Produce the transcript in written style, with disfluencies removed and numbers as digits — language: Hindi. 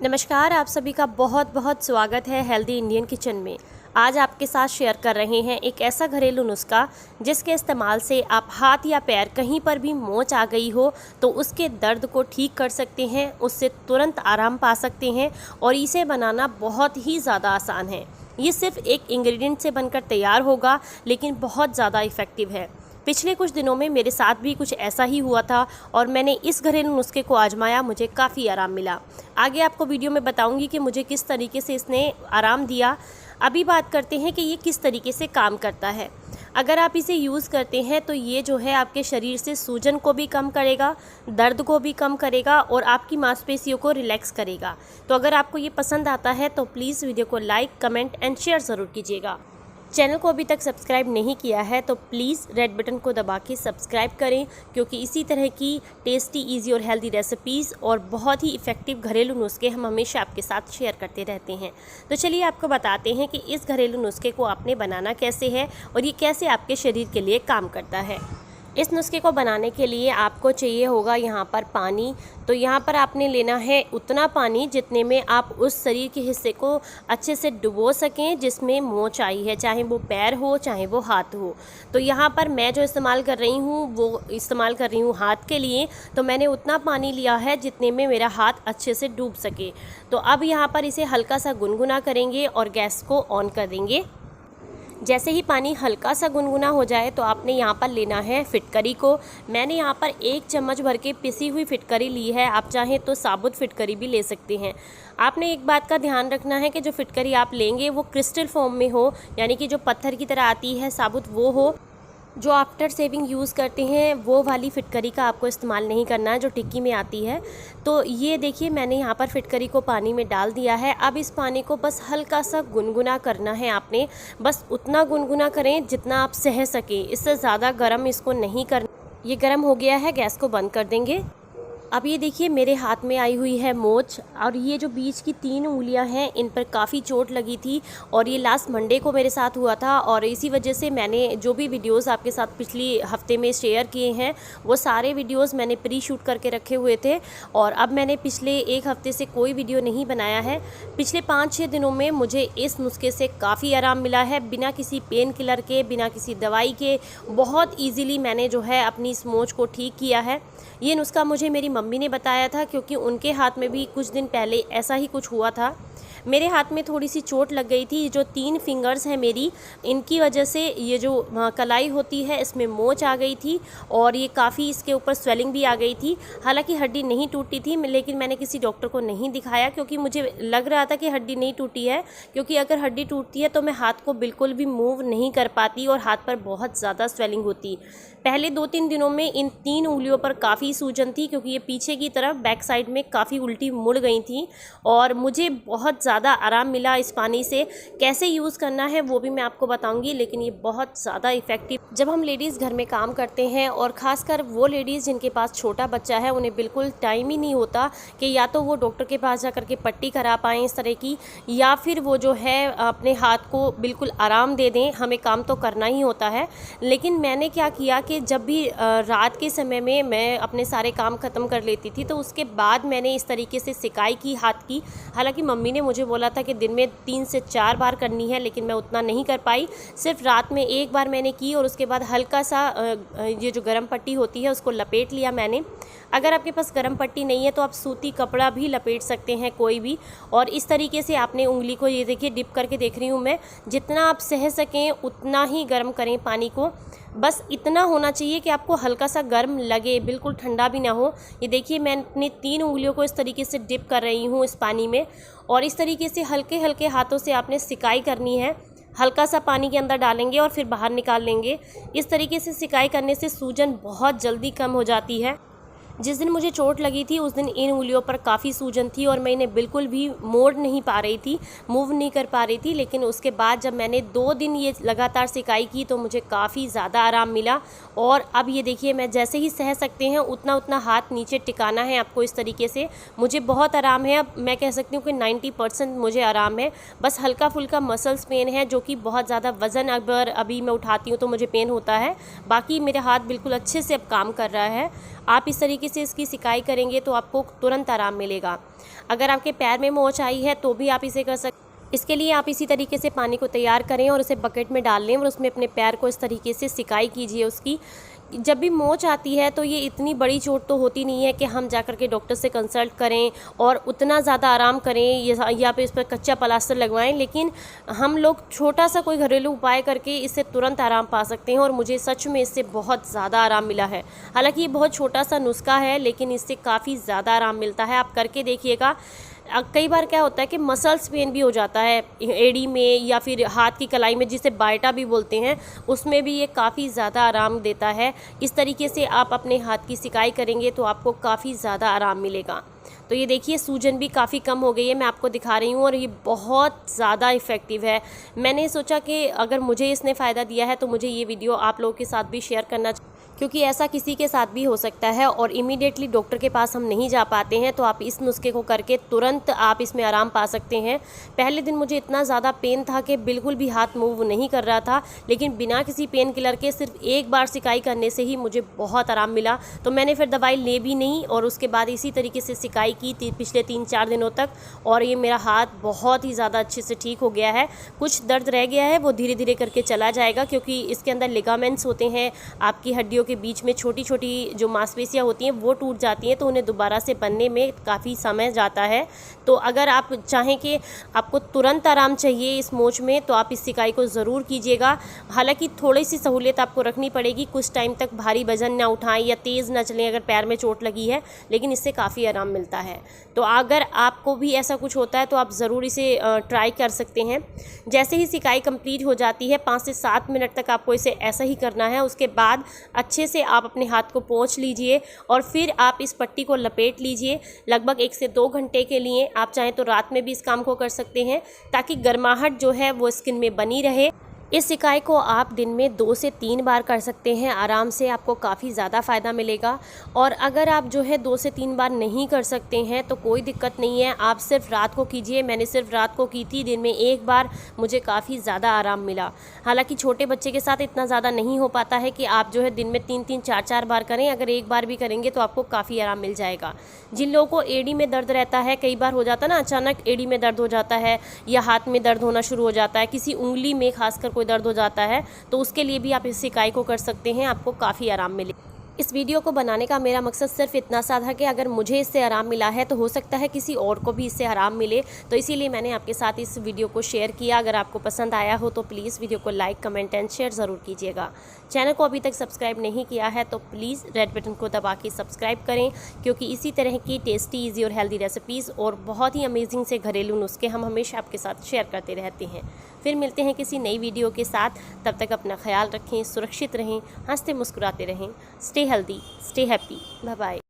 नमस्कार, आप सभी का बहुत बहुत स्वागत है हेल्दी इंडियन किचन में। आज आपके साथ शेयर कर रहे हैं एक ऐसा घरेलू नुस्खा जिसके इस्तेमाल से आप हाथ या पैर कहीं पर भी मोच आ गई हो तो उसके दर्द को ठीक कर सकते हैं, उससे तुरंत आराम पा सकते हैं और इसे बनाना बहुत ही ज़्यादा आसान है। ये सिर्फ एक इंग्रेडिएंट से बनकर तैयार होगा लेकिन बहुत ज़्यादा इफ़ेक्टिव है। पिछले कुछ दिनों में मेरे साथ भी कुछ ऐसा ही हुआ था और मैंने इस घरेलू नुस्खे को आजमाया, मुझे काफ़ी आराम मिला। आगे आपको वीडियो में बताऊंगी कि मुझे किस तरीके से इसने आराम दिया। अभी बात करते हैं कि ये किस तरीके से काम करता है। अगर आप इसे यूज़ करते हैं तो ये जो है आपके शरीर से सूजन को भी कम करेगा, दर्द को भी कम करेगा और आपकी मांसपेशियों को रिलैक्स करेगा। तो अगर आपको ये पसंद आता है तो प्लीज़ वीडियो को लाइक, कमेंट एंड शेयर ज़रूर कीजिएगा। चैनल को अभी तक सब्सक्राइब नहीं किया है तो प्लीज़ रेड बटन को दबा के सब्सक्राइब करें, क्योंकि इसी तरह की टेस्टी, इजी और हेल्दी रेसिपीज़ और बहुत ही इफ़ेक्टिव घरेलू नुस्खे हम हमेशा आपके साथ शेयर करते रहते हैं। तो चलिए आपको बताते हैं कि इस घरेलू नुस्खे को आपने बनाना कैसे है और ये कैसे आपके शरीर के लिए काम करता है। इस नुस्खे को बनाने के लिए आपको चाहिए होगा यहाँ पर पानी। तो यहाँ पर आपने लेना है उतना पानी जितने में आप उस शरीर के हिस्से को अच्छे से डुबो सकें जिसमें मोच आई है, चाहे वो पैर हो चाहे वो हाथ हो। तो यहाँ पर मैं जो इस्तेमाल कर रही हूँ वो इस्तेमाल कर रही हूँ हाथ के लिए। तो मैंने उतना पानी लिया है जितने में मेरा हाथ अच्छे से डूब सके। तो अब यहाँ पर इसे हल्का सा गुनगुना करेंगे और गैस को ऑन कर देंगे। जैसे ही पानी हल्का सा गुनगुना हो जाए तो आपने यहाँ पर लेना है फिटकरी को। मैंने यहाँ पर 1 चम्मच भर के पिसी हुई फिटकरी ली है, आप चाहें तो साबुत फिटकरी भी ले सकते हैं। आपने एक बात का ध्यान रखना है कि जो फिटकरी आप लेंगे वो क्रिस्टल फॉर्म में हो, यानी कि जो पत्थर की तरह आती है साबुत वो हो। जो आफ्टर सेविंग यूज़ करते हैं वो वाली फिटकरी का आपको इस्तेमाल नहीं करना है जो टिक्की में आती है। तो ये देखिए मैंने यहाँ पर फिटकरी को पानी में डाल दिया है। अब इस पानी को बस हल्का सा गुनगुना करना है आपने, बस उतना गुनगुना करें जितना आप सह सकें, इससे ज़्यादा गर्म इसको नहीं करना। ये गर्म हो गया है, गैस को बंद कर देंगे। अब ये देखिए मेरे हाथ में आई हुई है मोच और ये जो बीच की 3 उंगलियां हैं इन पर काफ़ी चोट लगी थी और ये लास्ट मंडे को मेरे साथ हुआ था और इसी वजह से मैंने जो भी वीडियोस आपके साथ पिछली हफ्ते में शेयर किए हैं वो सारे वीडियोस मैंने प्री शूट करके रखे हुए थे और अब मैंने पिछले 1 हफ्ते से कोई वीडियो नहीं बनाया है। पिछले 5-6 दिनों में मुझे इस नुस्खे से काफ़ी आराम मिला है, बिना किसी पेन किलर के, बिना किसी दवाई के बहुत ईजीली मैंने जो है अपनी इस मोच को ठीक किया है। ये नुस्खा मुझे मेरी मम्मी ने बताया था क्योंकि उनके हाथ में भी कुछ दिन पहले ऐसा ही कुछ हुआ था। मेरे हाथ में थोड़ी सी चोट लग गई थी, जो 3 फिंगर्स हैं मेरी, इनकी वजह से ये जो कलाई होती है इसमें मोच आ गई थी और ये काफ़ी इसके ऊपर स्वेलिंग भी आ गई थी। हालांकि हड्डी नहीं टूटी थी, लेकिन मैंने किसी डॉक्टर को नहीं दिखाया क्योंकि मुझे लग रहा था कि हड्डी नहीं टूटी है, क्योंकि अगर हड्डी टूटती है तो मैं हाथ को बिल्कुल भी मूव नहीं कर पाती और हाथ पर बहुत ज़्यादा स्वेलिंग होती। पहले 2-3 दिनों में इन 3 उंगलियों पर काफ़ी सूजन थी क्योंकि ये पीछे की तरफ बैक साइड में काफ़ी उल्टी मुड़ गई थी और मुझे बहुत ज़्यादा आराम मिला इस पानी से। कैसे यूज़ करना है वो भी मैं आपको बताऊंगी, लेकिन ये बहुत ज़्यादा इफ़ेक्टिव। जब हम लेडीज़ घर में काम करते हैं और ख़ासकर वो लेडीज़ जिनके पास छोटा बच्चा है, उन्हें बिल्कुल टाइम ही नहीं होता कि या तो वो डॉक्टर के पास जा कर के पट्टी करा पाएँ इस तरह की, या फिर वो जो है अपने हाथ को बिल्कुल आराम दे दें। हमें काम तो करना ही होता है, लेकिन मैंने क्या किया कि जब भी रात के समय में मैं अपने सारे काम ख़त्म कर लेती थी तो उसके बाद मैंने इस तरीके से सिकाई की हाथ की। हालांकि मम्मी ने मुझे बोला था कि दिन में 3 से 4 बार करनी है, लेकिन मैं उतना नहीं कर पाई। सिर्फ रात में 1 बार मैंने की और उसके बाद हल्का सा ये जो गरम पट्टी होती है उसको लपेट लिया मैंने। अगर आपके पास गरम पट्टी नहीं है तो आप सूती कपड़ा भी लपेट सकते हैं, कोई भी। और इस तरीके से आपने उंगली को, ये देखिए डिप करके देख रही हूँ मैं, जितना आप सह सकें उतना ही गर्म करें पानी को। बस इतना होना चाहिए कि आपको हल्का सा गर्म लगे, बिल्कुल ठंडा भी ना हो। ये देखिए मैं अपनी 3 उंगलियों को इस तरीके से डिप कर रही हूँ इस पानी में और इस तरीके से हल्के हल्के हाथों से आपने सिकाई करनी है। हल्का सा पानी के अंदर डालेंगे और फिर बाहर निकाल लेंगे। इस तरीके से सिकाई करने से सूजन बहुत जल्दी कम हो जाती है। जिस दिन मुझे चोट लगी थी उस दिन इन उंगलियों पर काफ़ी सूजन थी और मैं इन्हें बिल्कुल भी मोड़ नहीं पा रही थी, मूव नहीं कर पा रही थी। लेकिन उसके बाद जब मैंने 2 दिन ये लगातार सिकाई की तो मुझे काफ़ी ज़्यादा आराम मिला। और अब ये देखिए मैं जैसे ही सह सकते हैं उतना उतना हाथ नीचे टिकाना है आपको इस तरीके से। मुझे बहुत आराम है, अब मैं कह सकती हूँ कि 90% मुझे आराम है। बस हल्का फुल्का मसल्स पेन है, जो कि बहुत ज़्यादा वज़न अगर अभी मैं उठाती हूँ तो मुझे पेन होता है। बाकी मेरा हाथ बिल्कुल अच्छे से अब काम कर रहा है। आप इस तरीके तरीके से इसकी सिकाई करेंगे तो आपको तुरंत आराम मिलेगा। अगर आपके पैर में मोच आई है तो भी आप इसे कर सकते। इसके लिए आप इसी तरीके से पानी को तैयार करें और उसे बकेट में डाल लें और उसमें अपने पैर को इस तरीके से सिकाई कीजिए उसकी। जब भी मोच आती है तो ये इतनी बड़ी चोट तो होती नहीं है कि हम जाकर के डॉक्टर से कंसल्ट करें और उतना ज़्यादा आराम करें या फिर इस पर कच्चा प्लास्टर लगवाएं, लेकिन हम लोग छोटा सा कोई घरेलू उपाय करके इससे तुरंत आराम पा सकते हैं और मुझे सच में इससे बहुत ज़्यादा आराम मिला है। हालांकि ये बहुत छोटा सा नुस्खा है लेकिन इससे काफ़ी ज़्यादा आराम मिलता है, आप करके देखिएगा। कई बार क्या होता है कि मसल्स पेन भी हो जाता है एड़ी में या फिर हाथ की कलाई में, जिसे बायटा भी बोलते हैं, उसमें भी ये काफ़ी ज़्यादा आराम देता है। इस तरीके से आप अपने हाथ की सिकाई करेंगे तो आपको काफ़ी ज़्यादा आराम मिलेगा। तो ये देखिए सूजन भी काफ़ी कम हो गई है, मैं आपको दिखा रही हूँ और ये बहुत ज़्यादा इफ़ेक्टिव है। मैंने सोचा कि अगर मुझे इसने फ़ायदा दिया है तो मुझे ये वीडियो आप लोगों के साथ भी शेयर करना चाहिए, क्योंकि ऐसा किसी के साथ भी हो सकता है और इमीडिएटली डॉक्टर के पास हम नहीं जा पाते हैं, तो आप इस नुस्खे को करके तुरंत आप इसमें आराम पा सकते हैं। पहले दिन मुझे इतना ज़्यादा पेन था कि बिल्कुल भी हाथ मूव नहीं कर रहा था, लेकिन बिना किसी पेन किलर के सिर्फ एक बार सिकाई करने से ही मुझे बहुत आराम मिला। तो मैंने फिर दवाई ले भी नहीं और उसके बाद इसी तरीके से सिकाई की पिछले 3-4 दिनों तक, और ये मेरा हाथ बहुत ही ज़्यादा अच्छे से ठीक हो गया है। कुछ दर्द रह गया है वो धीरे धीरे करके चला जाएगा, क्योंकि इसके अंदर लिगामेंट्स होते हैं, आपकी हड्डियों के बीच में छोटी छोटी जो मांसपेशियां होती हैं वो टूट जाती हैं, तो उन्हें दोबारा से बनने में काफ़ी समय जाता है। तो अगर आप चाहें कि आपको तुरंत आराम चाहिए इस मोच में तो आप इस सिकाई को ज़रूर कीजिएगा। हालांकि थोड़ी सी सहूलियत आपको रखनी पड़ेगी, कुछ टाइम तक भारी वजन ना उठाएं या तेज़ ना चलें अगर पैर में चोट लगी है, लेकिन इससे काफ़ी आराम मिलता है। तो अगर आपको भी ऐसा कुछ होता है तो आप ज़रूर इसे ट्राई कर सकते हैं। जैसे ही सिकाई कंप्लीट हो जाती है 5 से 7 मिनट तक आपको इसे ऐसा ही करना है। उसके बाद अच्छे से आप अपने हाथ को पोंछ लीजिए और फिर आप इस पट्टी को लपेट लीजिए लगभग 1 से 2 घंटे के लिए। आप चाहें तो रात में भी इस काम को कर सकते हैं ताकि गर्माहट जो है वो स्किन में बनी रहे। इस सिकाई को आप दिन में 2 से 3 बार कर सकते हैं आराम से, आपको काफ़ी ज़्यादा फ़ायदा मिलेगा। और अगर आप जो है 2 से 3 बार नहीं कर सकते हैं तो कोई दिक्कत नहीं है, आप सिर्फ रात को कीजिए। मैंने सिर्फ रात को की थी, दिन में 1 बार, मुझे काफ़ी ज़्यादा आराम मिला। हालांकि छोटे बच्चे के साथ इतना ज़्यादा नहीं हो पाता है कि आप जो है दिन में 3-3, 4-4 बार करें। अगर 1 बार भी करेंगे तो आपको काफ़ी आराम मिल जाएगा। जिन लोगों को एड़ी में दर्द रहता है, कई बार हो जाता है ना, अचानक एड़ी में दर्द हो जाता है या हाथ में दर्द होना शुरू हो जाता है, किसी उंगली में खासकर दर्द हो जाता है, तो उसके लिए भी आप इस सिकाई को कर सकते हैं, आपको काफ़ी आराम मिले। इस वीडियो को बनाने का मेरा मकसद सिर्फ इतना सा था कि अगर मुझे इससे आराम मिला है तो हो सकता है किसी और को भी इससे आराम मिले, तो इसीलिए मैंने आपके साथ इस वीडियो को शेयर किया। अगर आपको पसंद आया हो तो प्लीज़ वीडियो को लाइक, कमेंट एंड शेयर ज़रूर कीजिएगा। चैनल को अभी तक सब्सक्राइब नहीं किया है तो प्लीज़ रेड बटन को दबा के सब्सक्राइब करें, क्योंकि इसी तरह की टेस्टी, ईजी और हेल्दी रेसिपीज़ और बहुत ही अमेजिंग से घरेलू नुस्खे हम हमेशा आपके साथ शेयर करते रहते हैं। फिर मिलते हैं किसी नई वीडियो के साथ, तब तक अपना ख्याल रखें, सुरक्षित रहें, हंसते मुस्कुराते रहें। Stay healthy, stay happy, bye bye.